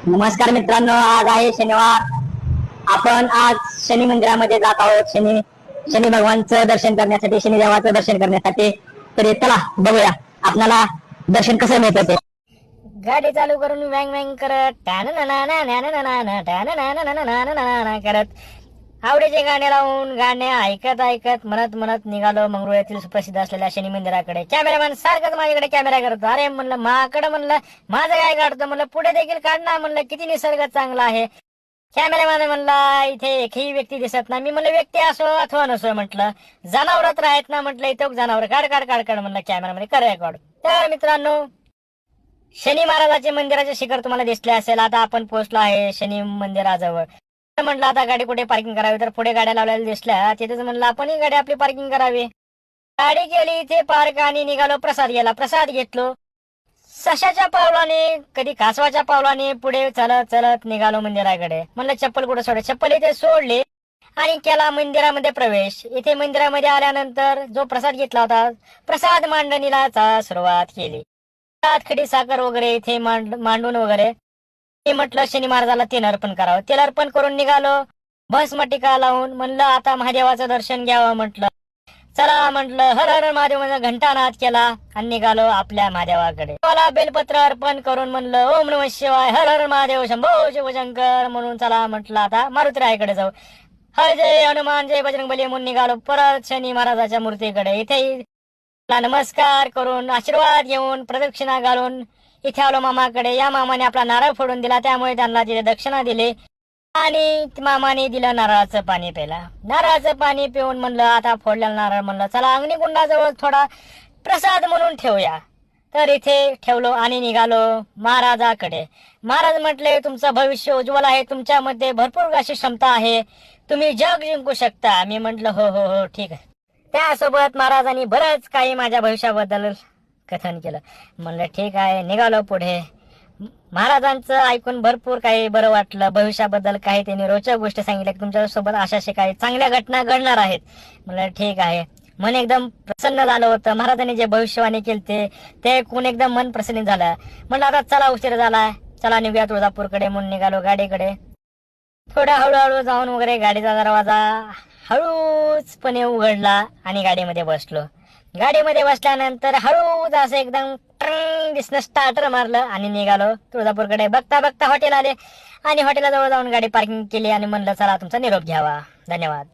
नमस्कार मित्रांनो, आज आहे शनिवार. आपण आज शनी मंदिरामध्ये जात आहोत. शनी भगवानचं दर्शन करण्यासाठी, शनी देवाचं दर्शन करण्यासाठी. तर चला बघूया आपल्याला दर्शन कसं मिळतं ते. गाडी चालू करून वँग वँग करत करत आवडीचे गाणे लावून गाणे ऐकत ऐकत म्हणत म्हणत निघालो मंगरुळ्यातील सुप्रसिद्ध असलेल्या शनी मंदिराकडे. कॅमेरामॅन सारखंच माझ्याकडे कॅमेरा करतो. अरे म्हणलं माकडं, म्हणलं माझं काय काढतो, म्हणलं पुढे देखील काढणार, म्हणलं किती निसर्ग चांगला आहे. कॅमेरामॅन म्हणला इथे एकही व्यक्ती दिसत नाही. मी म्हणलं व्यक्ती असो अथवा नसो, म्हटलं जनावर तर आहेत ना, म्हटलं इथं जनावर काढ काढ काढ काढ म्हणलं कॅमेरामध्ये कर रेकॉर्ड. तर मित्रांनो, शनी महाराजाचे मंदिराचे शिखर तुम्हाला दिसले असेल. आता आपण पोहोचलो आहे शनी मंदिराजवळ. म्हटलं आता गाडी कुठे पार्किंग करावी, तर पुढे गाड्या लावलेल्या दिसल्या. तिथेच म्हणलं आपणही गाडी आपली पार्किंग करावी. गाडी केली इथे पार्क आणि निघालो प्रसाद घ्यायला. प्रसाद घेतलो. सशाच्या पावलाने कधी कासवाच्या पावलाने पुढे चलत चलत निघालो मंदिराकडे. म्हणलं चप्पल कुठे सोड, चप्पल इथे सोडली आणि केला मंदिरामध्ये प्रवेश. इथे मंदिरामध्ये आल्यानंतर जो प्रसाद घेतला होता, प्रसाद मांडणीला सुरुवात केली. खडी साखर वगैरे इथे मांडून वगैरे म्हटलं शनी महाराजाला तेल अर्पण करावं. तेल अर्पण करून निघालो. भस्म टीका लावून म्हणलं आता महादेवाचं दर्शन घ्यावं. म्हटलं चला, म्हटलं हर हर महादेव म्हणजे घंटानाद केला आणि निघालो आपल्या महादेवाकडे. मला बेलपत्र अर्पण करून म्हणलं ओम नमः शिवाय, हर हर महादेव, शंभो शिवशंकर म्हणून चला म्हटलं आता मारुतीरायाकडे जाऊ. हर जय हनुमान जय बजरंगबली म्हणून निघालो परत शनी महाराजाच्या मूर्तीकडे. इथे नमस्कार करून आशीर्वाद घेऊन प्रदक्षिणा घालून इथे आलो मामाकडे. या मामाने आपला नारळ फोडून दिला, त्यामुळे त्यांना तिथे दक्षिणा दिली आणि मामाने दिलं नारळाचं पाणी प्यायला. नारळाचं पाणी पिऊन म्हणलं आता फोडलेला नारळ म्हणलं चला अग्निकुंडाजवळ थोडा प्रसाद म्हणून ठेवूया. तर इथे ठेवलो आणि निघालो महाराजाकडे. महाराज म्हटले तुमचं भविष्य उज्ज्वल आहे, तुमच्यामध्ये भरपूर अशी क्षमता आहे, तुम्ही जग जिंकू शकता. मी म्हटलं हो हो हो ठीक आहे. त्यासोबत महाराजांनी बरंच काही माझ्या भविष्याबद्दल कथन केलं. म्हणलं ठीक आहे. निघालो पुढे. महाराजांचं ऐकून भरपूर काही बरं वाटलं. भविष्याबद्दल काही त्यांनी रोचक गोष्टी सांगितल्या की तुमच्यासोबत अशाशा काही चांगल्या घटना घडणार आहेत. म्हणलं ठीक आहे. मन एकदम प्रसन्न झालं होतं. महाराजांनी जे भविष्यवाणी केली ते ऐकून एकदम मन प्रसन्न झालं. म्हणलं आता चला उशीर झालाय, चला निघूया तुळजापूरकडे म्हणून निघालो गाडीकडे. थोडा हळूहळू जाऊन वगैरे गाडीचा दरवाजा हळूचपणे उघडला आणि गाडीमध्ये बसलो. गाडीमध्ये बसल्यानंतर हळूच असं एकदम दिसणं स्टार्टर मारलं आणि निघालो तुळजापूरकडे. बघता बघता हॉटेल आले आणि हॉटेलाजवळ जाऊन गाडी पार्किंग केली आणि म्हणलं चला तुमचा निरोप घ्यावा. धन्यवाद.